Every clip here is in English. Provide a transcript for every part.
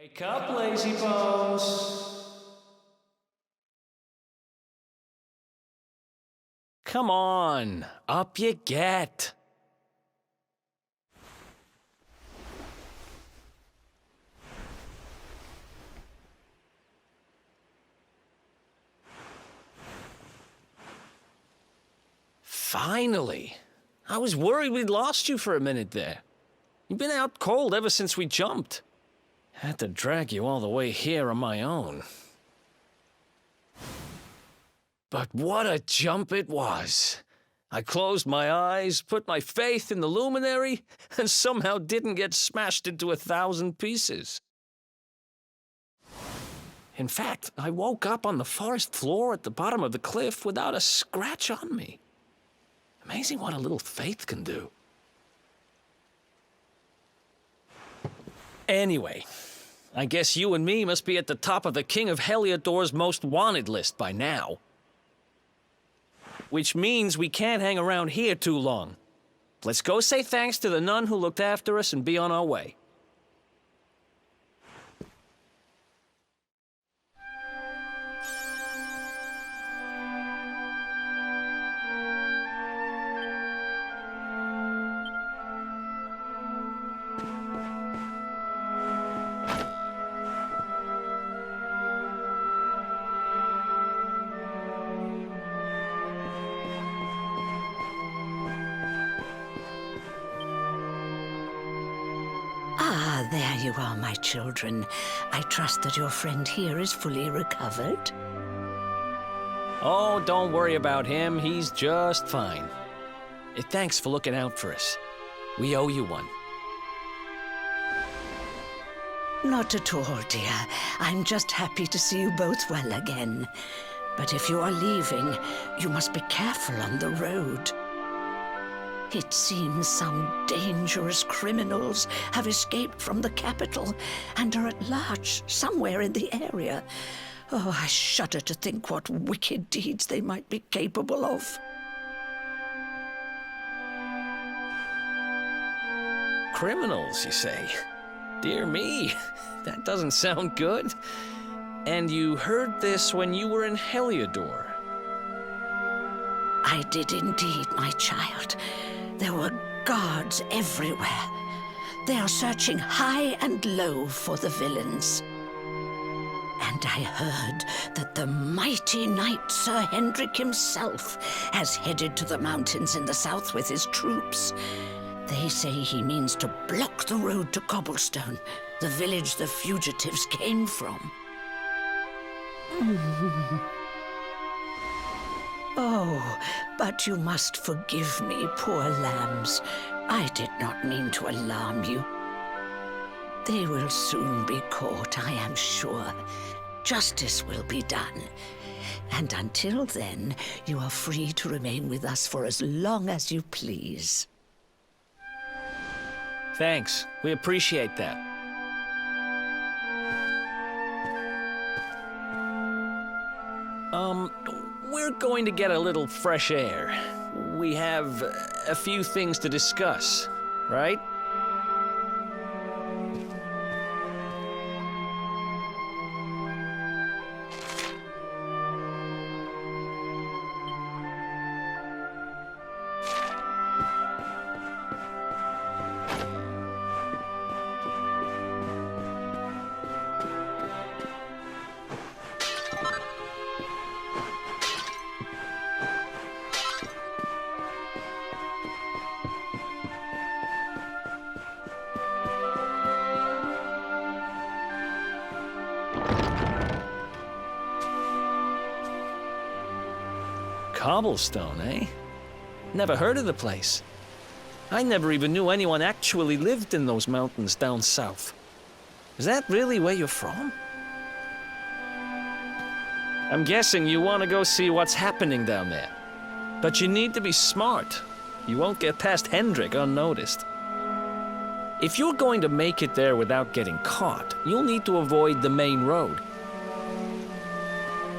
Wake up, lazy bones! Come on, up you get. Finally! I was worried we'd lost you for a minute there. You've been out cold ever since we jumped. Had to drag you all the way here on my own. But what a jump it was. I closed my eyes, put my faith in the luminary, and somehow didn't get smashed into 1,000 pieces. In fact, I woke up on the forest floor at the bottom of the cliff without a scratch on me. Amazing what a little faith can do. Anyway, I guess you and me must be at the top of the King of Heliodor's most wanted list by now. Which means we can't hang around here too long. Let's go say thanks to the nun who looked after us and be on our way. Ah, there you are, my children. I trust that your friend here is fully recovered. Oh, don't worry about him. He's just fine. Thanks for looking out for us. We owe you one. Not at all, dear. I'm just happy to see you both well again. But if you are leaving, you must be careful on the road. It seems some dangerous criminals have escaped from the capital and are at large somewhere in the area. Oh, I shudder to think what wicked deeds they might be capable of. Criminals, you say? Dear me, that doesn't sound good. And you heard this when you were in Heliodor? I did indeed, my child. There were guards everywhere. They are searching high and low for the villains. And I heard that the mighty knight Sir Hendrik himself has headed to the mountains in the south with his troops. They say he means to block the road to Cobblestone, the village the fugitives came from. Oh, but you must forgive me, poor lambs. I did not mean to alarm you. They will soon be caught, I am sure. Justice will be done. And until then, you are free to remain with us for as long as you please. Thanks. We appreciate that. We're going to get a little fresh air. We have a few things to discuss, right? Cobblestone, eh? Never heard of the place. I never even knew anyone actually lived in those mountains down south. Is that really where you're from? I'm guessing you want to go see what's happening down there. But you need to be smart. You won't get past Hendrik unnoticed. If you're going to make it there without getting caught, you'll need to avoid the main road.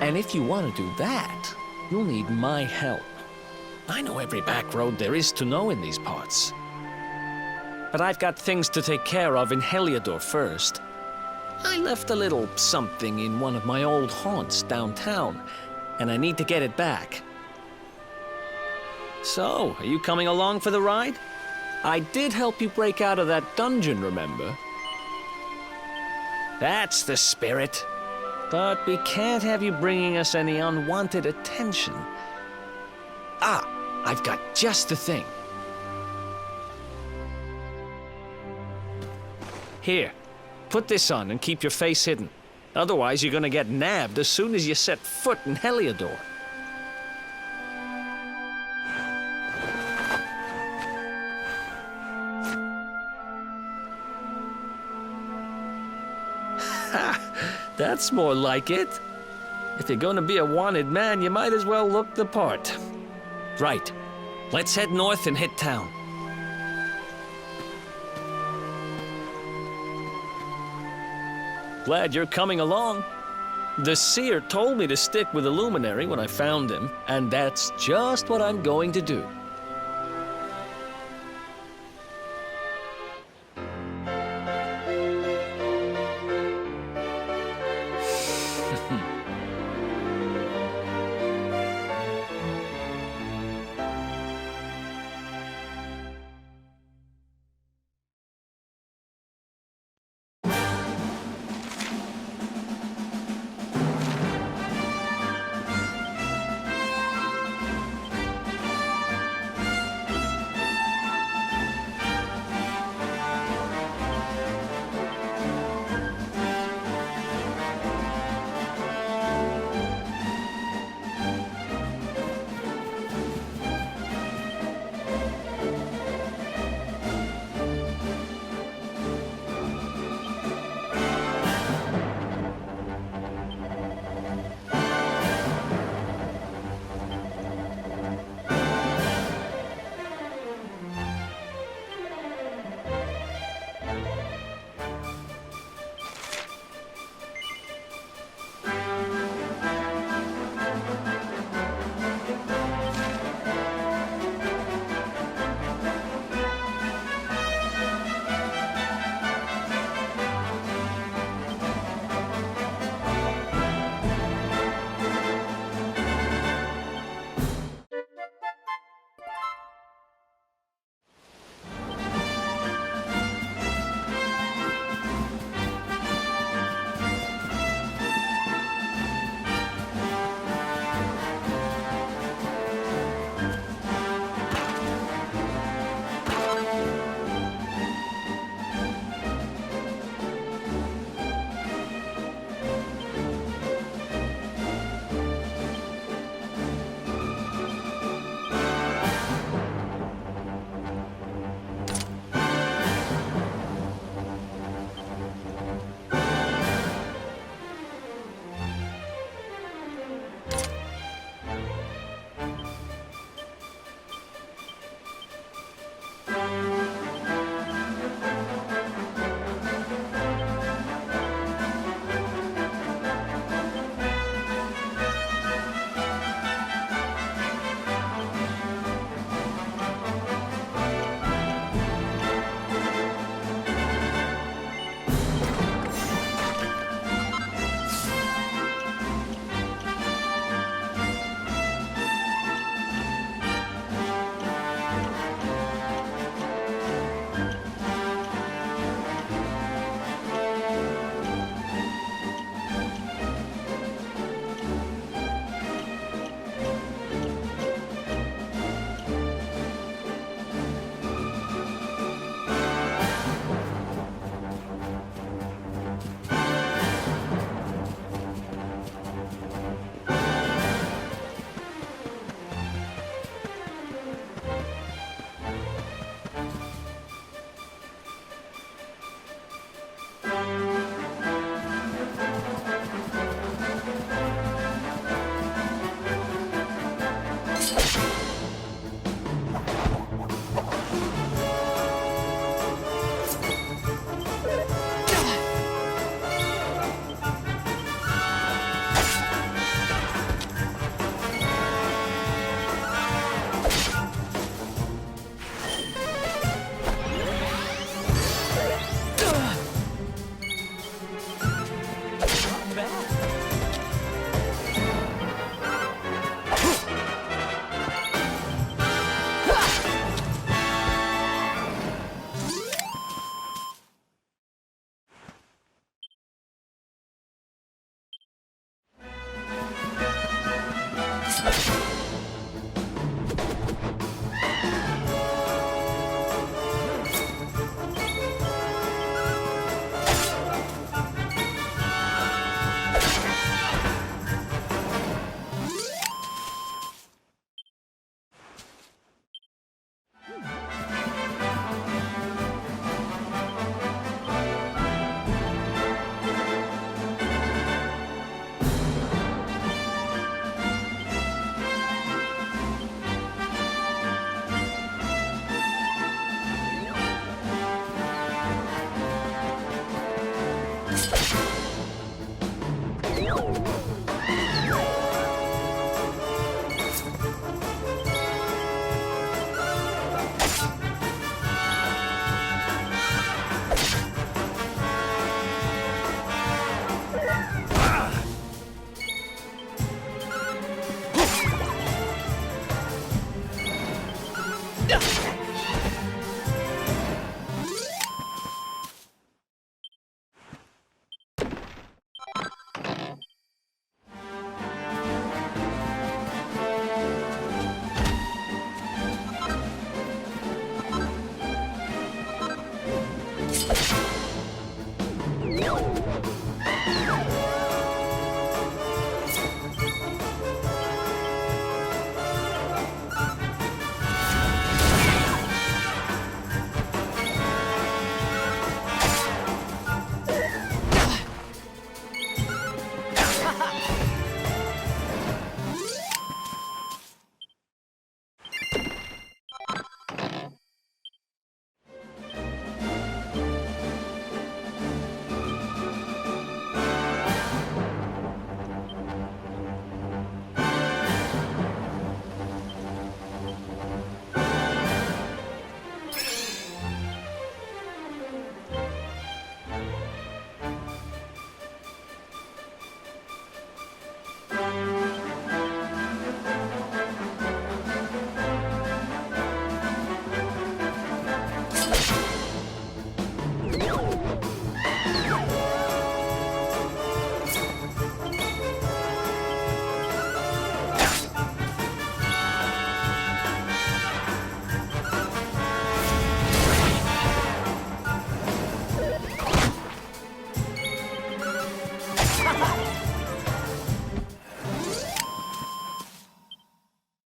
And if you want to do that, you'll need my help. I know every back road there is to know in these parts. But I've got things to take care of in Heliodor first. I left a little something in one of my old haunts downtown, and I need to get it back. So, are you coming along for the ride? I did help you break out of that dungeon, remember? That's the spirit. But we can't have you bringing us any unwanted attention. Ah, I've got just the thing. Here, put this on and keep your face hidden. Otherwise, you're gonna get nabbed as soon as you set foot in Heliodor. That's more like it. If you're gonna be a wanted man, you might as well look the part. Right. Let's head north and hit town. Glad you're coming along. The seer told me to stick with the luminary when I found him, and that's just what I'm going to do.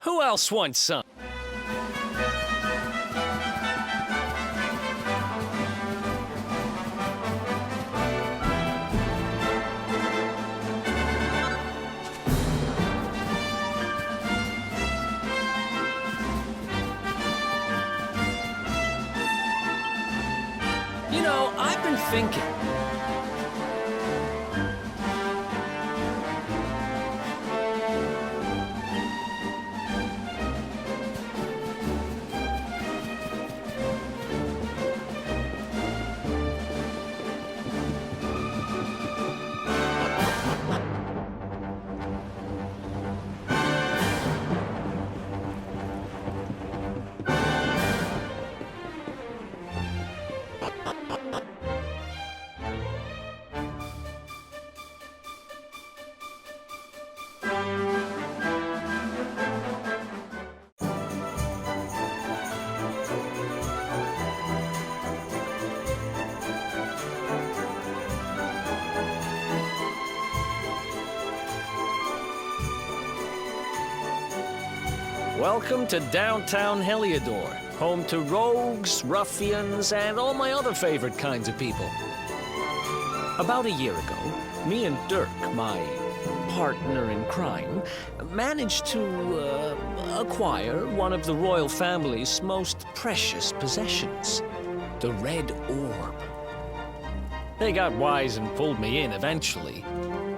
Who else wants some? You know, I've been thinking. Welcome to downtown Heliodor, home to rogues, ruffians, and all my other favorite kinds of people. About a year ago, me and Dirk, my partner in crime, managed to acquire one of the royal family's most precious possessions, the Red Orb. They got wise and pulled me in eventually,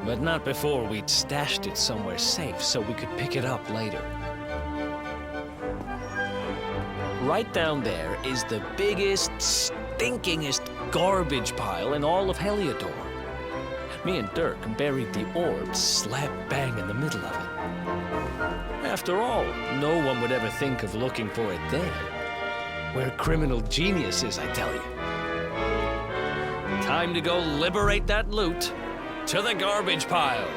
but not before we'd stashed it somewhere safe so we could pick it up later. Right down there is the biggest, stinkingest garbage pile in all of Heliodor. Me and Dirk buried the orb slap bang in the middle of it. After all, no one would ever think of looking for it there. We're criminal geniuses, I tell you. Time to go liberate that loot to the garbage pile.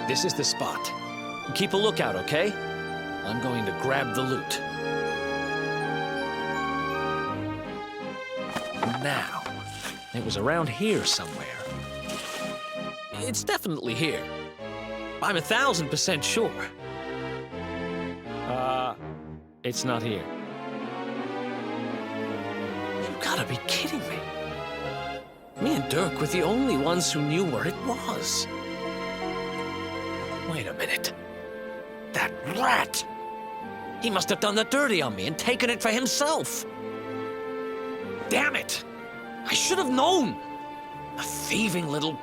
This is the spot. Keep a lookout, okay? I'm going to grab the loot. Now, it was around here somewhere. It's definitely here. I'm 1,000% sure. It's not here. You gotta be kidding me. Me and Dirk were the only ones who knew where it was. Wait a minute. That rat! He must have done the dirty on me and taken it for himself. Damn it! I should have known! A thieving little...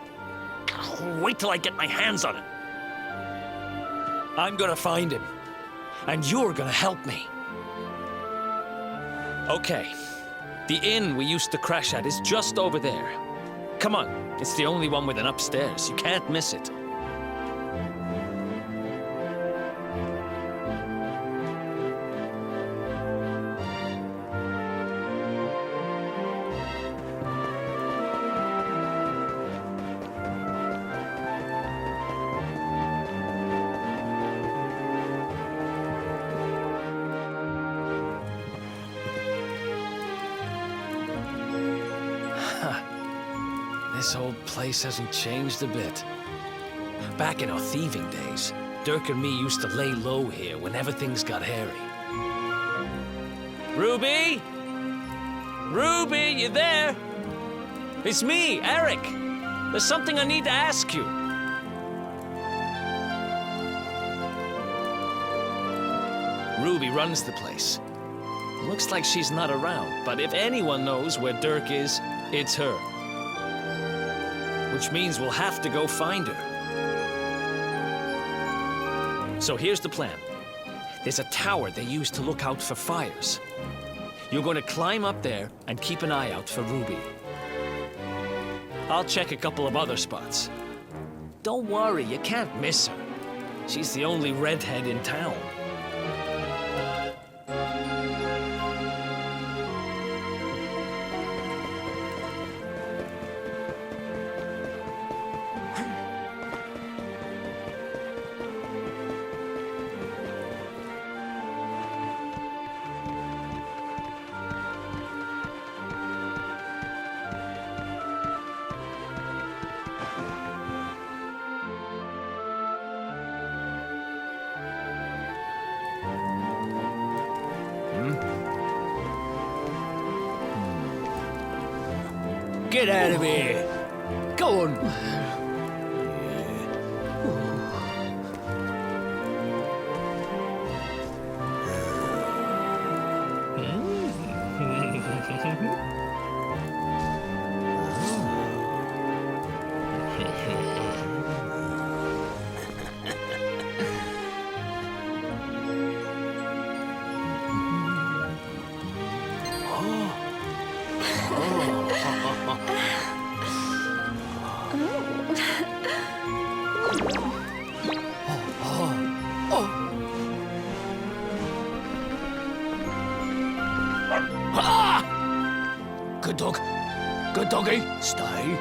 Wait till I get my hands on it. I'm gonna find him. And you're gonna help me. Okay. The inn we used to crash at is just over there. Come on. It's the only one with an upstairs. You can't miss it. This old place hasn't changed a bit. Back in our thieving days, Dirk and me used to lay low here whenever things got hairy. Ruby? Ruby, you there? It's me, Eric. There's something I need to ask you. Ruby runs the place. Looks like she's not around, but if anyone knows where Dirk is, it's her. Which means we'll have to go find her. So here's the plan. There's a tower they use to look out for fires. You're going to climb up there and keep an eye out for Ruby. I'll check a couple of other spots. Don't worry, you can't miss her. She's the only redhead in town. Get out of here! Go on! Good dog. Good doggy. Stay.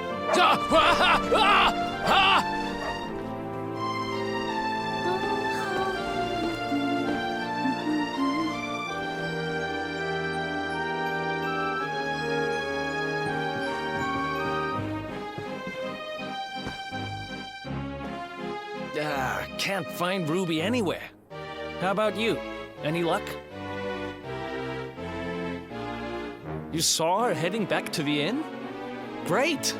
Can't find Ruby anywhere. How about you? Any luck? You saw her heading back to the inn? Great!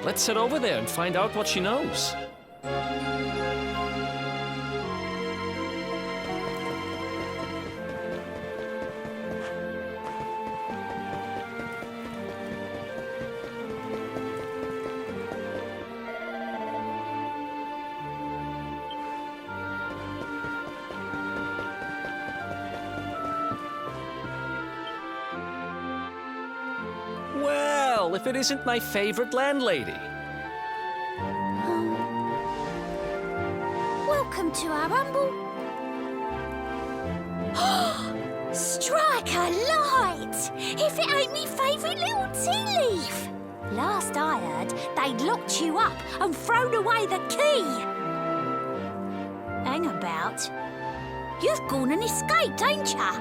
Let's head over there and find out what she knows. Well, if it isn't my favorite landlady. Welcome to our humble... Strike a light! If it ain't me favourite little tea leaf! Last I heard, they'd locked you up and thrown away the key! Hang about. You've gone and escaped, ain't ya?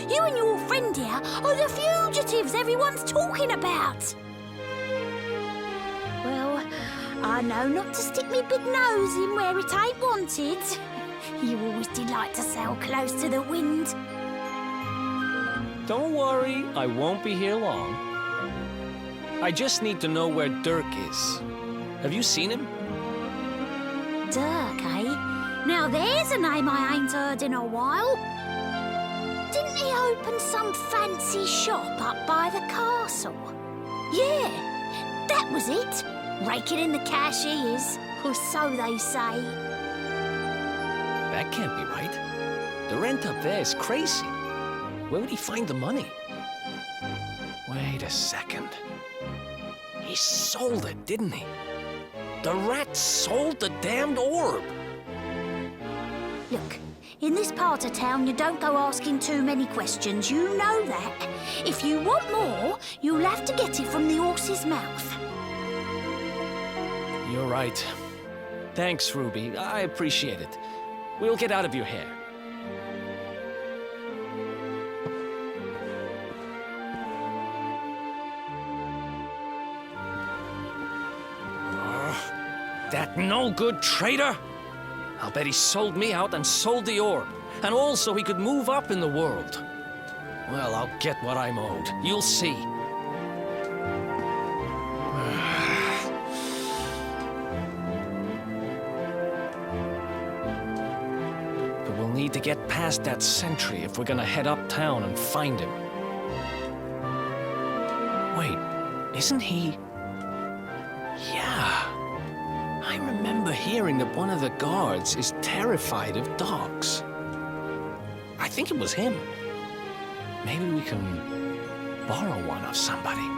You and your friend here are the fugitives everyone's talking about! Well, I know not to stick me big nose in where it ain't wanted. You always delight to sail close to the wind. Don't worry, I won't be here long. I just need to know where Dirk is. Have you seen him? Dirk, eh? Now there's a name I ain't heard in a while. Didn't he open some fancy shop up by the castle? Yeah, that was it. Raking in the cash he is, or so they say. That can't be right. The rent up there is crazy. Where would he find the money? Wait a second. He sold it, didn't he? The rat sold the damned orb. Look, in this part of town, you don't go asking too many questions. You know that. If you want more, you'll have to get it from the horse's mouth. You're right. Thanks, Ruby. I appreciate it. We'll get out of your hair. That no-good traitor! I'll bet he sold me out and sold the orb. And all so he could move up in the world. Well, I'll get what I'm owed. You'll see. But we'll need to get past that sentry if we're gonna head uptown and find him. Wait, isn't he... Yeah. I remember hearing that one of the guards is terrified of dogs. I think it was him. Maybe we can borrow one of somebody.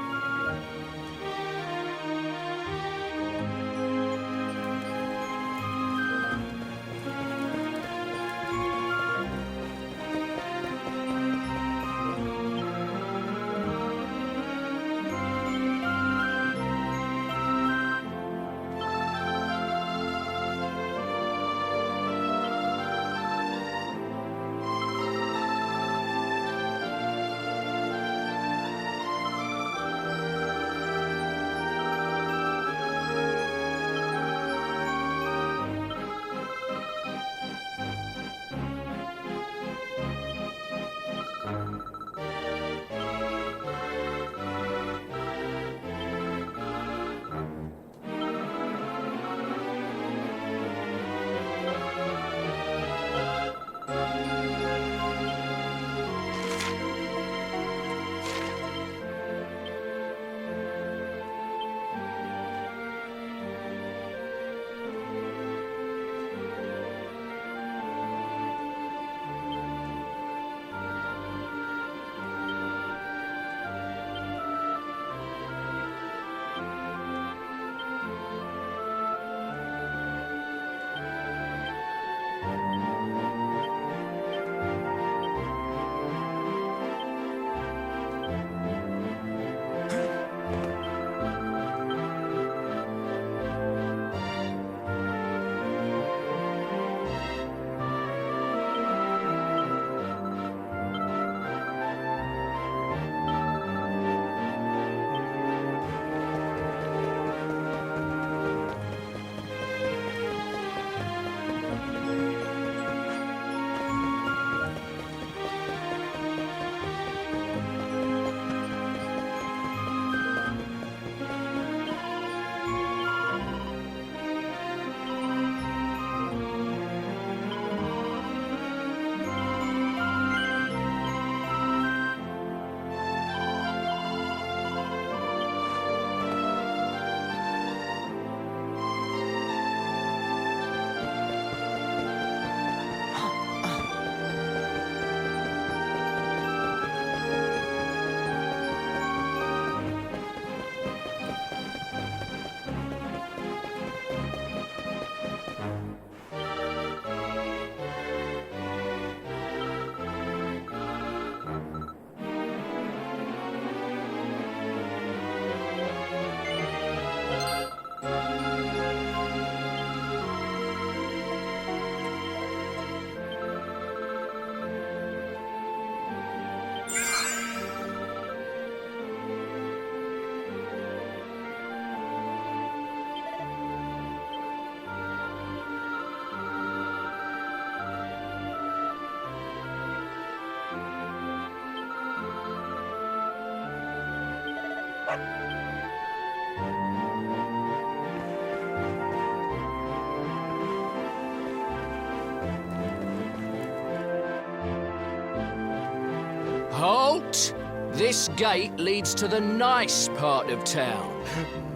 Halt! This gate leads to the nice part of town.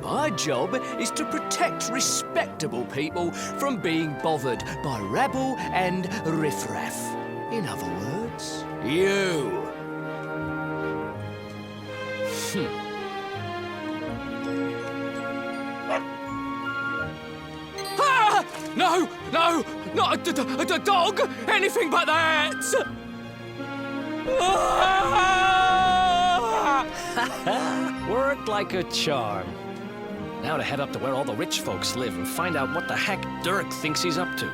My job is to protect respectable people from being bothered by rabble and riffraff. In other words, you. Ah! No! No! Not a dog! Anything but that! Worked like a charm. Now to head up to where all the rich folks live and find out what the heck Dirk thinks he's up to.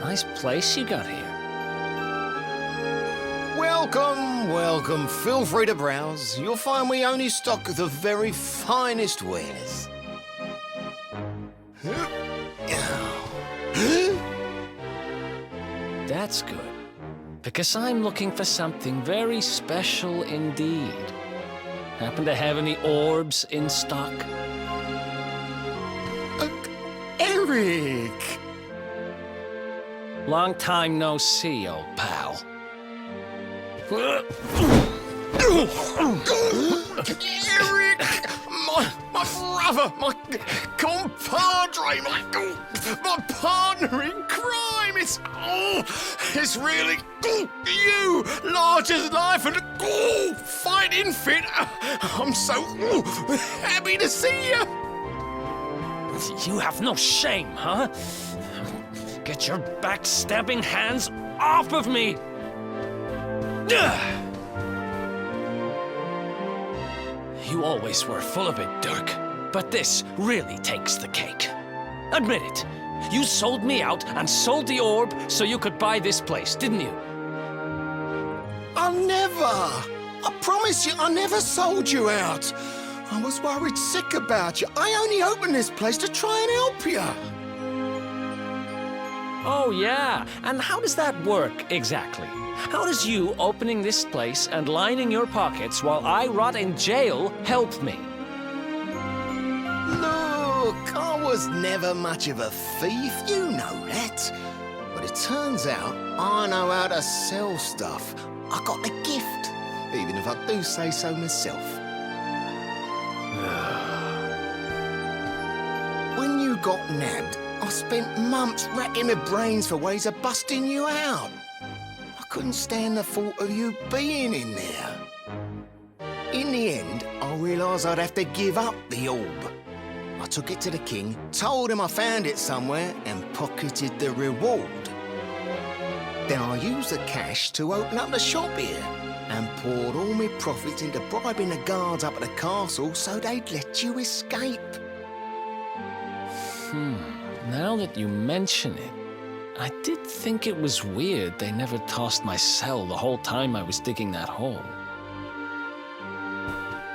Nice place you got here. Welcome, welcome. Feel free to browse. You'll find we only stock the very finest wares. That's good. Because I'm looking for something very special indeed. Happen to have any orbs in stock? Eric! Long time no see, old pal. Eric! My brother, my compadre, my partner in crime! It's really you, large as life and fighting fit. I'm so happy to see you. You have no shame, huh? Get your backstabbing hands off of me! You always were full of it, Dirk. But this really takes the cake. Admit it. You sold me out and sold the orb so you could buy this place, didn't you? I never! I promise you, I never sold you out. I was worried sick about you. I only opened this place to try and help you. Oh, yeah. And how does that work, exactly? How does you opening this place and lining your pockets while I rot in jail help me? Look, I was never much of a thief, you know that. But it turns out I know how to sell stuff. I got the gift, even if I do say so myself. When you got nabbed, I spent months racking my brains for ways of busting you out. I couldn't stand the thought of you being in there. In the end, I realised I'd have to give up the orb. I took it to the king, told him I found it somewhere, and pocketed the reward. Then I used the cash to open up the shop here, and poured all my profits into bribing the guards up at the castle so they'd let you escape. Now that you mention it, I did think it was weird they never tossed my cell the whole time I was digging that hole.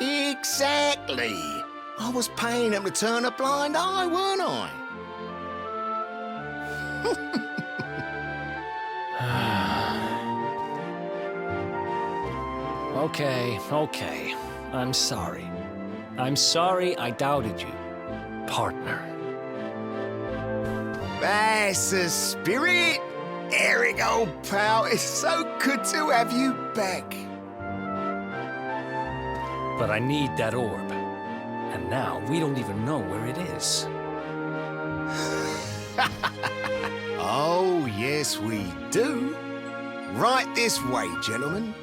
Exactly! I was paying them to turn a blind eye, weren't I? Okay. I'm sorry. I'm sorry I doubted you, partner. That's the spirit! Eric, old pal, it's so good to have you back. But I need that orb. And now we don't even know where it is. Oh, yes, we do. Right this way, gentlemen.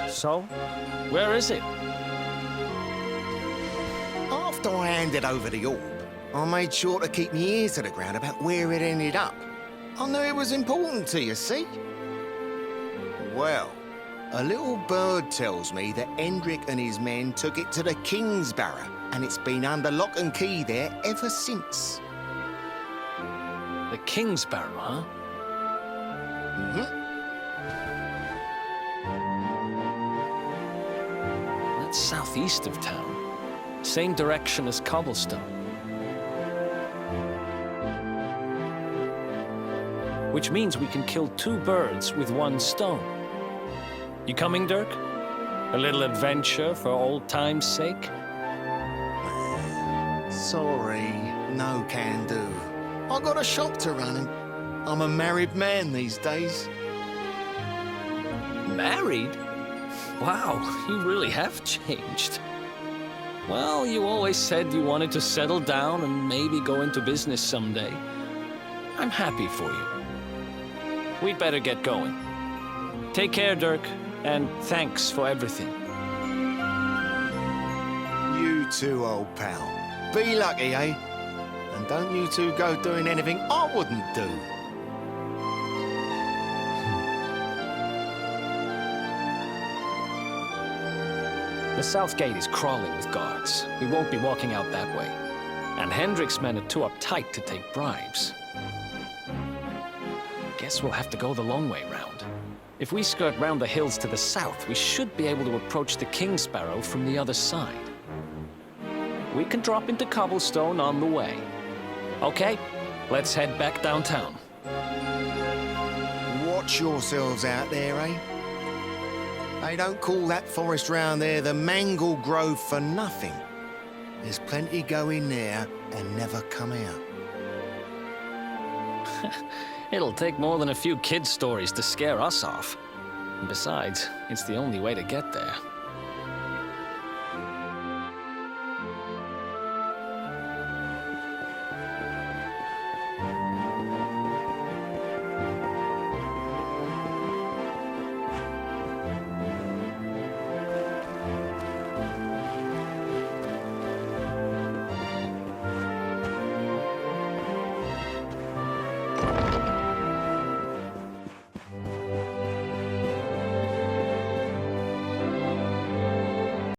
So, where is it? After I handed over the orb, I made sure to keep my ears to the ground about where it ended up. I knew it was important to you, see? Well, a little bird tells me that Hendrik and his men took it to the King's Barrow, and it's been under lock and key there ever since. The King's Barrow, huh? Mm-hmm. That's southeast of town. Same direction as Cobblestone. Which means we can kill two birds with one stone. You coming, Dirk? A little adventure for old time's sake? Sorry, no can do. I got a shop to run and I'm a married man these days. Married? Wow, you really have changed. Well, you always said you wanted to settle down and maybe go into business someday. I'm happy for you. We'd better get going. Take care, Dirk, and thanks for everything. You too, old pal. Be lucky, eh? And don't you two go doing anything I wouldn't do. The south gate is crawling with guards. We won't be walking out that way. And Hendrik's men are too uptight to take bribes. Guess we'll have to go the long way round. If we skirt round the hills to the south, we should be able to approach the King Sparrow from the other side. We can drop into cobblestone on the way. Okay, let's head back downtown. Watch yourselves out there, eh? They don't call that forest round there the Mangle Grove for nothing. There's plenty go in there and never come out. It'll take more than a few kid stories to scare us off. And besides, it's the only way to get there.